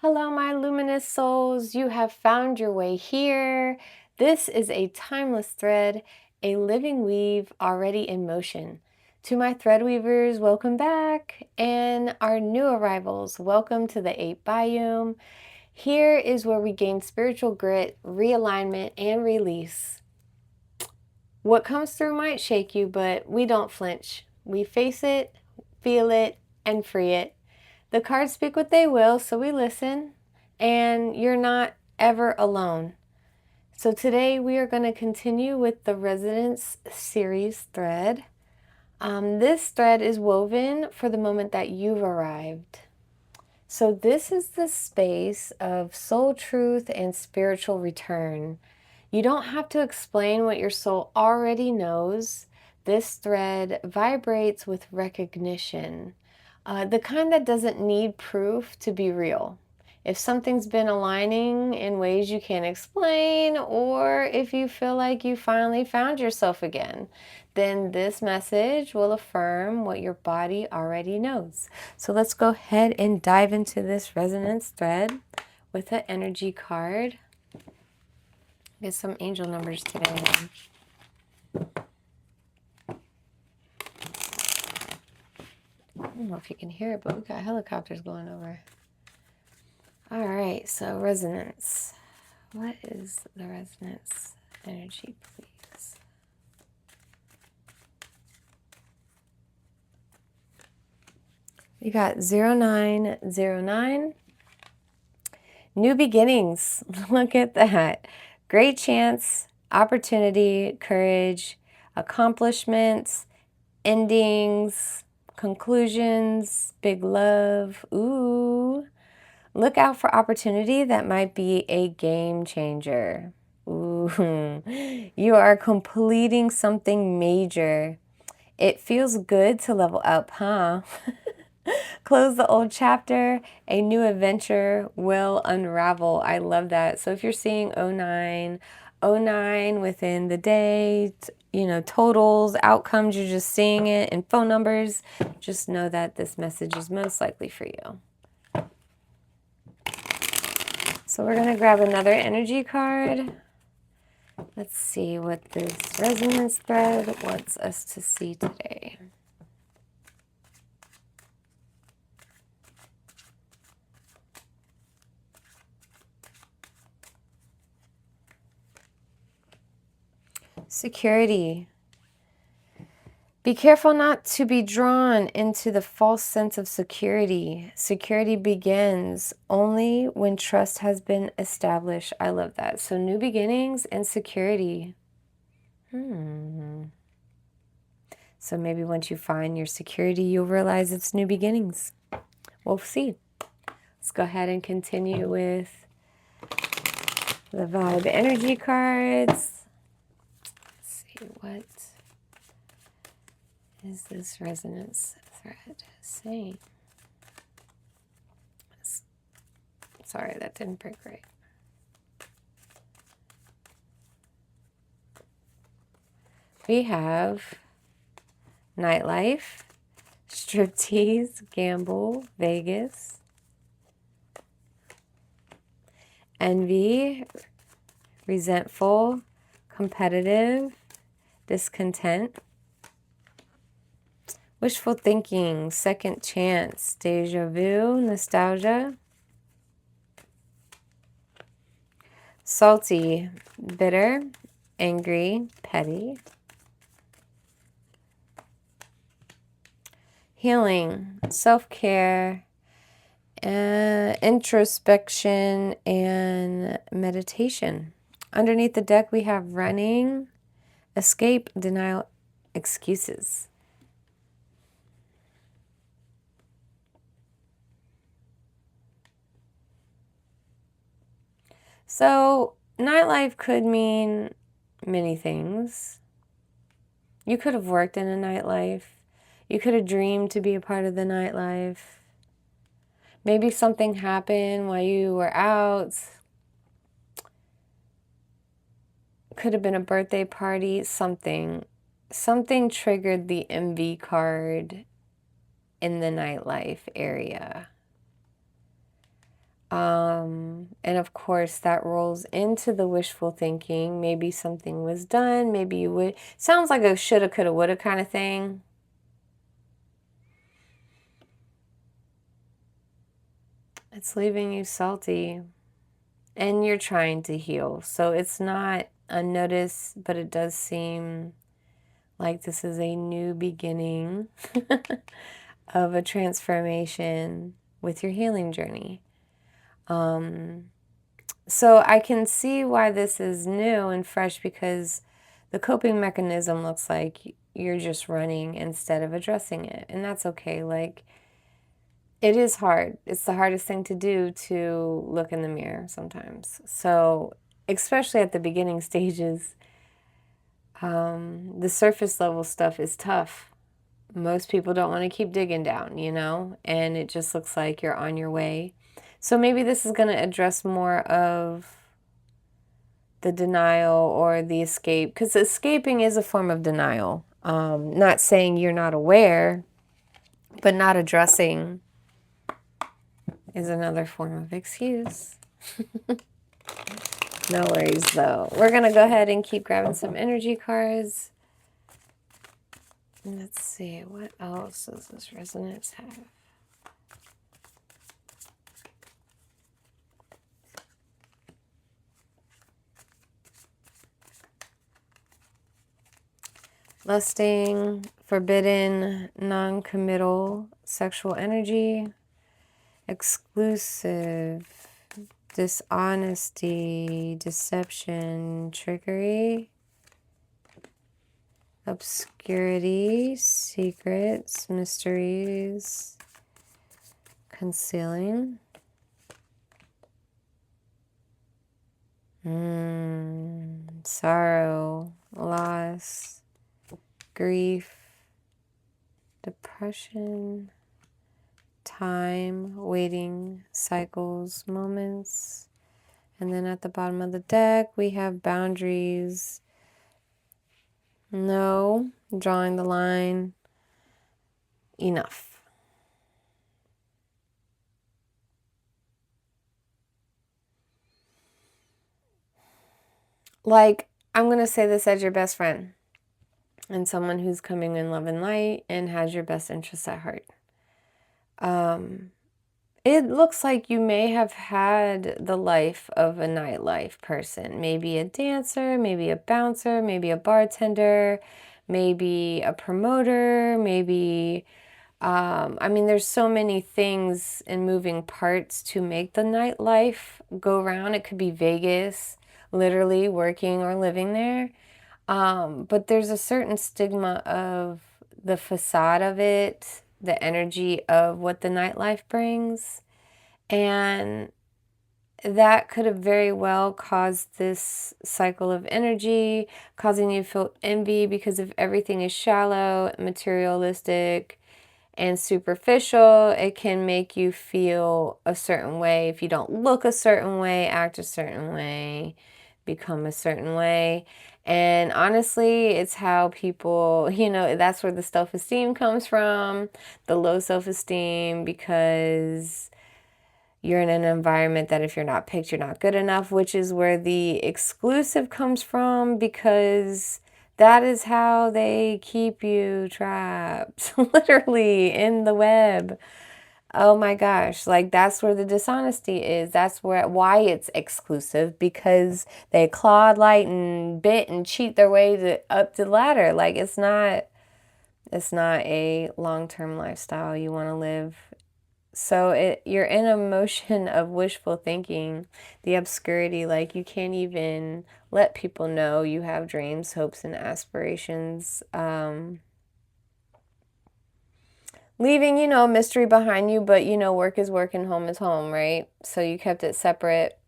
Hello, my luminous souls. You have found your way here. This is a timeless thread, a living weave already in motion. To my thread weavers, welcome back. And our new arrivals, welcome to the 8th biome. Here is where we gain spiritual grit, realignment, and release. What comes through might shake you, but we don't flinch. We face it, feel it, and free it. The cards speak what they will, so we listen, and you're not ever alone. So today we are going to continue with the Resonance series thread. This thread is woven for the moment that you've arrived. So this is the space of soul truth and spiritual return. You don't have to explain what your soul already knows. This thread vibrates with recognition. The kind that doesn't need proof to be real. If something's been aligning in ways you can't explain, or if you feel like you finally found yourself again, then this message will affirm what your body already knows. So let's go ahead and dive into this resonance thread with an energy card. Get some angel numbers today. I don't know if you can hear it, but we got helicopters going over. All right, so resonance. What is the resonance energy, please? We got 0909. New beginnings. Look at that. Great chance, opportunity, courage, accomplishments, endings, conclusions, big love. Ooh. Look out for opportunity that might be a game changer. Ooh. You are completing something major. It feels good to level up, huh? Close the old chapter, a new adventure will unravel. I love that. So if you're seeing 09 within the day, totals, outcomes, you're just seeing it in phone numbers, just know that this message is most likely for you. So we're going to grab another energy card. Let's see what this resonance thread wants us to see today. Security. Be careful not to be drawn into the false sense of security. Security begins only when trust has been established. I love that. So new beginnings and security. So maybe once you find your security, you'll realize it's new beginnings. We'll see. Let's go ahead and continue with the vibe energy cards. Let's see, what is this resonance thread saying? Sorry, that didn't break right. We have nightlife, striptease, gamble, Vegas, envy, resentful, competitive, discontent, wishful thinking, second chance, deja vu, nostalgia, salty, bitter, angry, petty, healing, self-care, introspection, and meditation. Underneath the deck, we have running, escape, denial, excuses. So nightlife could mean many things. You could have worked in a nightlife. You could have dreamed to be a part of the nightlife. Maybe something happened while you were out. Could have been a birthday party, something. Something triggered the MV card in the nightlife area. And of course, that rolls into the wishful thinking. Maybe something was done. Maybe you would. Sounds like a shoulda, coulda, woulda kind of thing. It's leaving you salty. And you're trying to heal. So it's not unnoticed, but it does seem like this is a new beginning of a transformation with your healing journey. So I can see why this is new and fresh, because the coping mechanism looks like you're just running instead of addressing it. And that's okay. Like, it is hard. It's the hardest thing to do, to look in the mirror sometimes. So, especially at the beginning stages, the surface level stuff is tough. Most people don't want to keep digging down, and it just looks like you're on your way. So maybe this is going to address more of the denial or the escape, because escaping is a form of denial. Not saying you're not aware, but not addressing is another form of excuse. No worries, though. We're going to go ahead and keep grabbing some energy cards. Let's see, what else does this resonance have? Lusting, forbidden, non-committal sexual energy, exclusive, dishonesty, deception, trickery, obscurity, secrets, mysteries, concealing. Sorrow, loss, grief, depression, time, waiting, cycles, moments. And then at the bottom of the deck, we have boundaries. No, drawing the line, enough. Like, I'm going to say this as your best friend and someone who's coming in love and light and has your best interests at heart. It looks like you may have had the life of a nightlife person, maybe a dancer, maybe a bouncer, maybe a bartender, maybe a promoter, maybe, there's so many things and moving parts to make the nightlife go round. It could be Vegas, literally working or living there. But there's a certain stigma of the facade of it, the energy of what the nightlife brings. And that could have very well caused this cycle of energy, causing you to feel envy because if everything is shallow, materialistic, and superficial, it can make you feel a certain way. If you don't look a certain way, act a certain way, become a certain way. And honestly, it's how people, that's where the self-esteem comes from, the low self-esteem, because you're in an environment that if you're not picked, you're not good enough, which is where the exclusive comes from, because that is how they keep you trapped, literally, in the web. Oh my gosh, like that's where the dishonesty is. That's why it's exclusive, because they clawed, light, and bit and cheat their way up the ladder. Like it's not a long-term lifestyle you want to live. So you're in a motion of wishful thinking, the obscurity, like you can't even let people know you have dreams, hopes, and aspirations. Leaving, mystery behind you, but, work is work and home is home, right? So you kept it separate.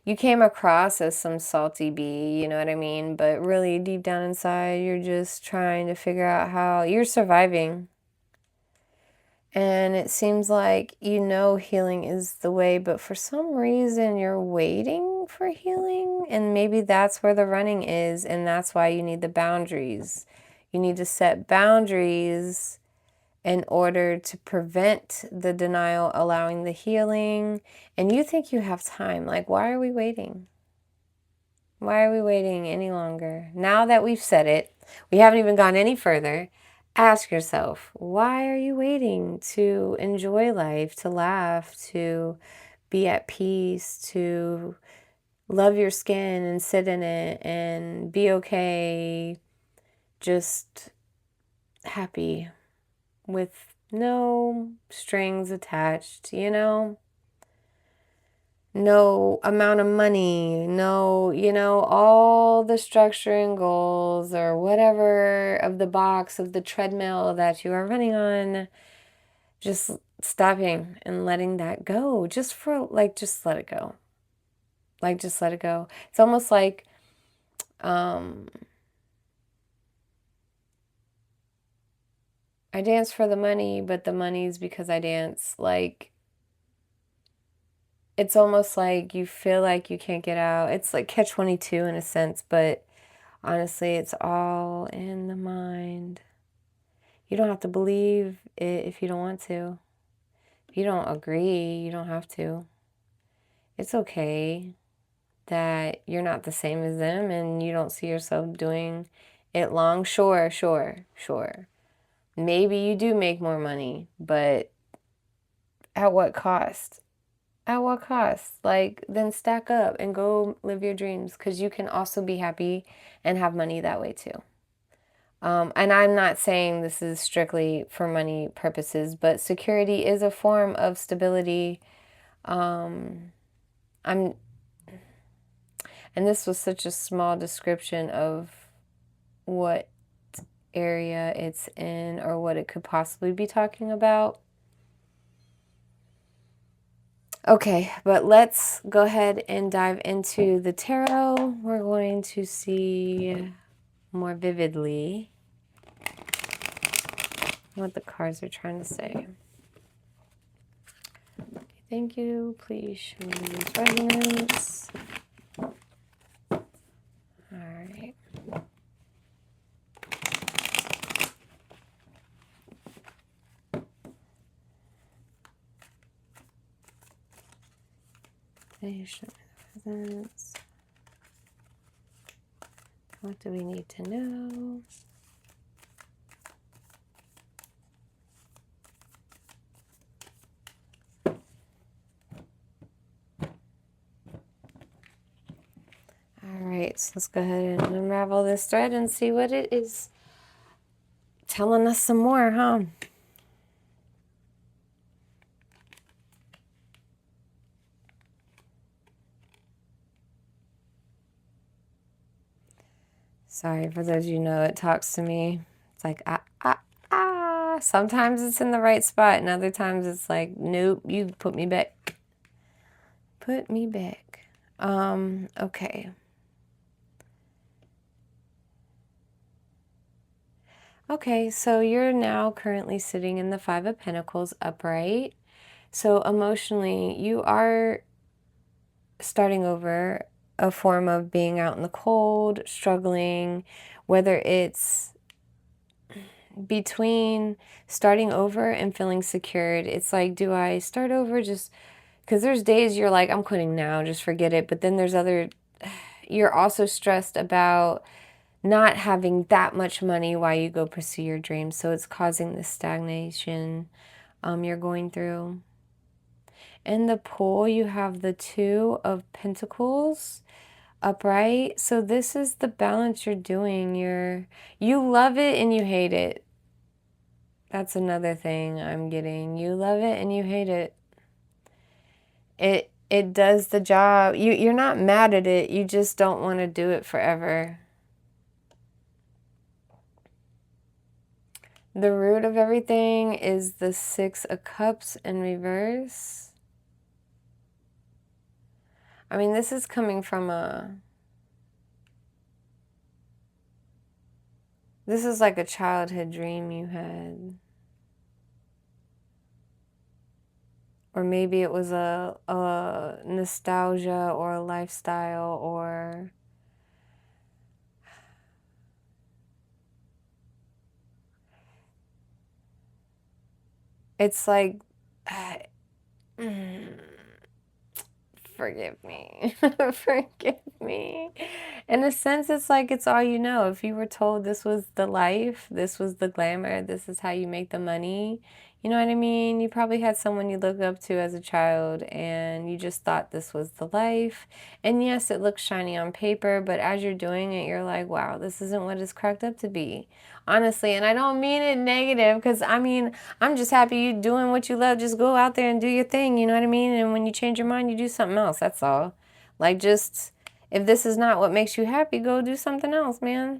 You came across as some salty bee, you know what I mean? But really deep down inside, you're just trying to figure out how you're surviving. And it seems like healing is the way, but for some reason you're waiting for healing. And maybe that's where the running is, and that's why you need the boundaries. You need to set boundaries in order to prevent the denial, allowing the healing. And you think you have time. Like, why are we waiting? Why are we waiting any longer? Now that we've said it, we haven't even gone any further. Ask yourself, why are you waiting to enjoy life, to laugh, to be at peace, to love your skin and sit in it and be okay, just happy with no strings attached, you know? No amount of money, no, all the structure and goals or whatever of the box of the treadmill that you are running on, just stopping and letting that go. Just let it go. Just let it go. It's almost like, I dance for the money, but the money's because I dance. It's almost like you feel like you can't get out. It's like catch-22 in a sense, but honestly, it's all in the mind. You don't have to believe it if you don't want to. If you don't agree, you don't have to. It's okay that you're not the same as them and you don't see yourself doing it long. Sure. Maybe you do make more money, but at what cost? At what cost? Then stack up and go live your dreams, because you can also be happy and have money that way too. And I'm not saying this is strictly for money purposes, but security is a form of stability. And this was such a small description of what area it's in or what it could possibly be talking about. Okay, but let's go ahead and dive into the tarot. We're going to see more vividly what the cards are trying to say. Thank you. Please show me these resonance. All right. Please show me the resonance. What do we need to know? All right, so let's go ahead and unravel this thread and see what it is telling us some more, huh? Sorry, for those of you know, it talks to me. It's like, Sometimes it's in the right spot, and other times it's like, nope, you put me back. Put me back. Okay. Okay, so you're now currently sitting in the Five of Pentacles upright. So emotionally, you are starting over, a form of being out in the cold, struggling, whether it's between starting over and feeling secured. It's like, do I start over just because there's days you're like, I'm quitting now, just forget it. But then there's you're also stressed about not having that much money while you go pursue your dreams. So it's causing this stagnation you're going through. In the pool, you have the Two of Pentacles upright. So this is the balance you're doing. You love it and you hate it. That's another thing I'm getting. You love it and you hate it. It does the job. You're not mad at it. You just don't want to do it forever. The root of everything is the Six of Cups in reverse. I mean, this is coming from this is like a childhood dream you had. Or maybe it was a nostalgia or a lifestyle or it's like, mm, forgive me. Forgive me. In a sense, it's like it's all you know. If you were told this was the life, this was the glamour, this is how you make the money, you know what I mean? You probably had someone you looked up to as a child and you just thought this was the life. And yes, it looks shiny on paper, but as you're doing it, you're like, wow, this isn't what it's cracked up to be. Honestly, and I don't mean it negative because I mean, I'm just happy you doing what you love. Just go out there and do your thing, you know what I mean? And when you change your mind, you do something else. That's all. Like, just if this is not what makes you happy, go do something else, man.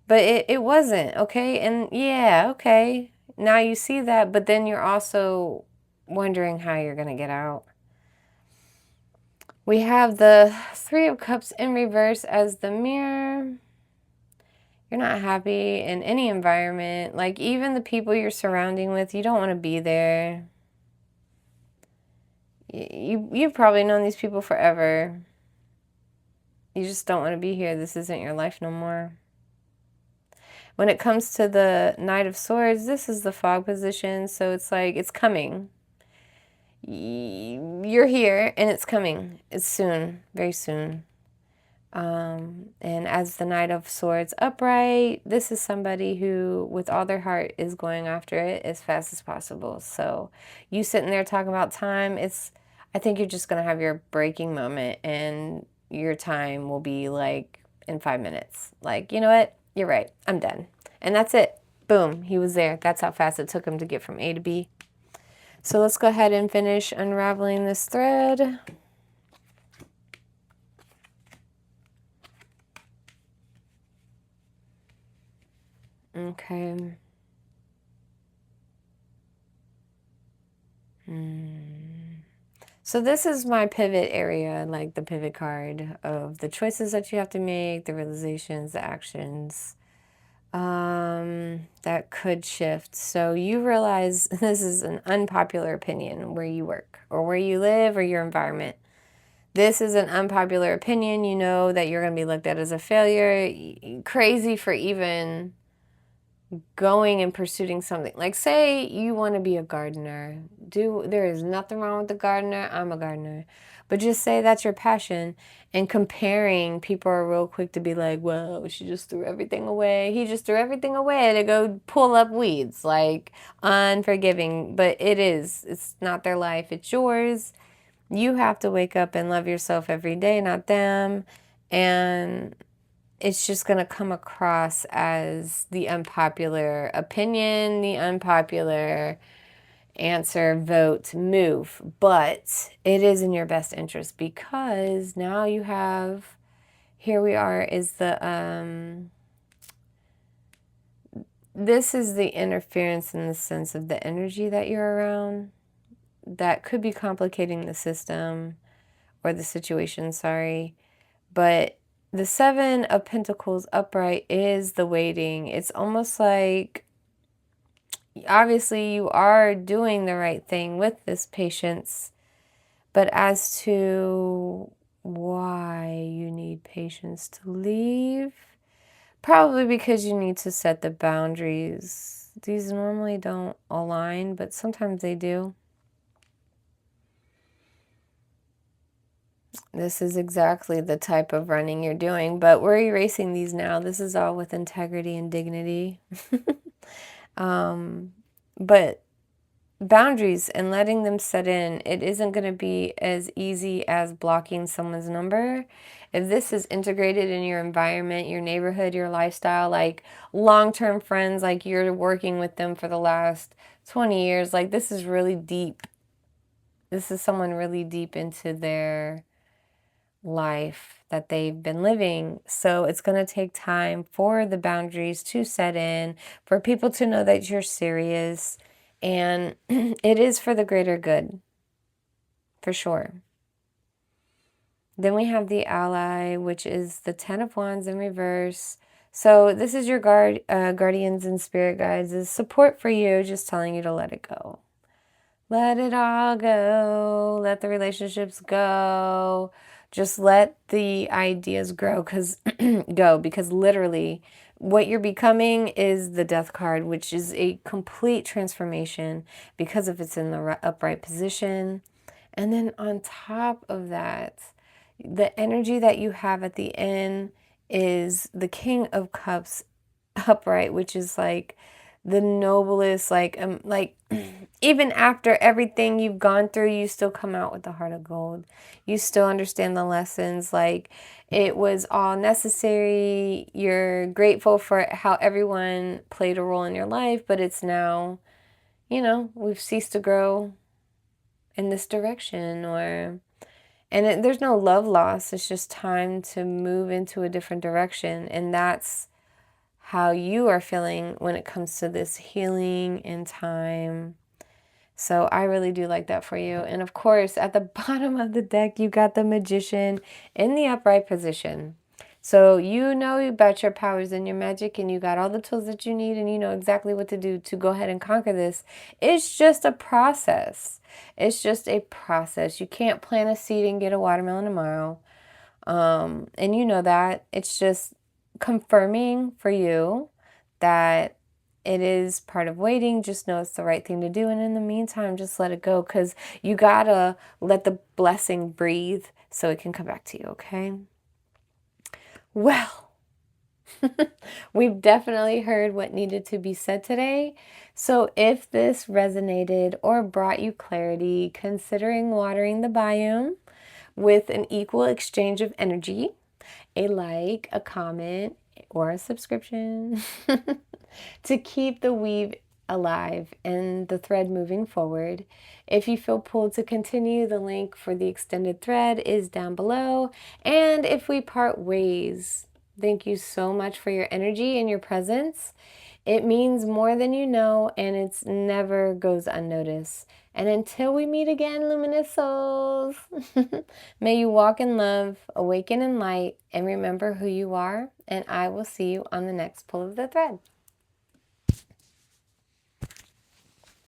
But it wasn't, okay? And yeah, okay. Now you see that, but then you're also wondering how you're going to get out. We have the Three of Cups in reverse as the mirror. You're not happy in any environment. Like, even the people you're surrounding with, you don't want to be there. You've probably known these people forever. You just don't want to be here. This isn't your life no more. When it comes to the Knight of Swords, this is the fog position. So it's like, it's coming. You're here and it's coming. It's soon, very soon. And as the Knight of Swords upright, this is somebody who, with all their heart, is going after it as fast as possible. So you sitting there talking about time, I think you're just going to have your breaking moment and your time will be like in 5 minutes. Like, you know what? You're right. I'm done. And that's it. Boom. He was there. That's how fast it took him to get from A to B. So let's go ahead and finish unraveling this thread. Okay. So this is my pivot area, like the pivot card of the choices that you have to make, the realizations, the actions that could shift. So you realize this is an unpopular opinion where you work or where you live or your environment. This is an unpopular opinion. You know that you're going to be looked at as a failure. Crazy for even going and pursuing something. Like, say you want to be a gardener. There is nothing wrong with the gardener. I'm a gardener. But just say that's your passion. And comparing, people are real quick to be like, well, she just threw everything away. He just threw everything away to go pull up weeds. Like, unforgiving. But it's not their life. It's yours. You have to wake up and love yourself every day, not them. And it's just going to come across as the unpopular opinion, the unpopular answer, vote, move. But it is in your best interest because now you have, here we are, is this is the interference in the sense of the energy that you're around that could be complicating the system or the situation, sorry. But the Seven of Pentacles upright is the waiting. It's almost like, obviously, you are doing the right thing with this patience. But as to why you need patience to leave, probably because you need to set the boundaries. These normally don't align, but sometimes they do. This is exactly the type of running you're doing, but we're erasing these now. This is all with integrity and dignity. But boundaries and letting them set in, it isn't going to be as easy as blocking someone's number. If this is integrated in your environment, your neighborhood, your lifestyle, like long-term friends, like you're working with them for the last 20 years, like this is really deep. This is someone really deep into their life that they've been living. So it's going to take time for the boundaries to set in, for people to know that you're serious, and it is for the greater good, for sure. Then we have the Ally, which is the Ten of Wands in reverse. So this is your guardians and spirit guides, is support for you, just telling you to let it go. Let it all go. Let the relationships go. Just let the ideas grow, because literally what you're becoming is the Death card, which is a complete transformation because if it's in the upright position. And then on top of that, the energy that you have at the end is the King of Cups upright, which is like the noblest, like even after everything you've gone through, you still come out with the heart of gold. You still understand the lessons, like it was all necessary. You're grateful for how everyone played a role in your life, but it's now, we've ceased to grow in this direction, there's no love loss. It's just time to move into a different direction. And that's how you are feeling when it comes to this healing in time. So I really do like that for you. And of course, at the bottom of the deck, you got the Magician in the upright position. So you know about your powers and your magic, and you got all the tools that you need, and you know exactly what to do to go ahead and conquer this. It's just a process. It's just a process. You can't plant a seed and get a watermelon tomorrow. And you know that. It's just confirming for you that it is part of waiting. Just know it's the right thing to do. And in the meantime, just let it go, because you gotta let the blessing breathe so it can come back to you, okay? Well, we've definitely heard what needed to be said today. So if this resonated or brought you clarity, considering watering the biome with an equal exchange of energy, a like, a comment, or a subscription to keep the weave alive and the thread moving forward. If you feel pulled to continue, the link for the extended thread is down below. And if we part ways, thank you so much for your energy and your presence. It means more than you know, and it's never goes unnoticed. And until we meet again, luminous souls, may you walk in love, awaken in light, and remember who you are. And I will see you on the next pull of the thread.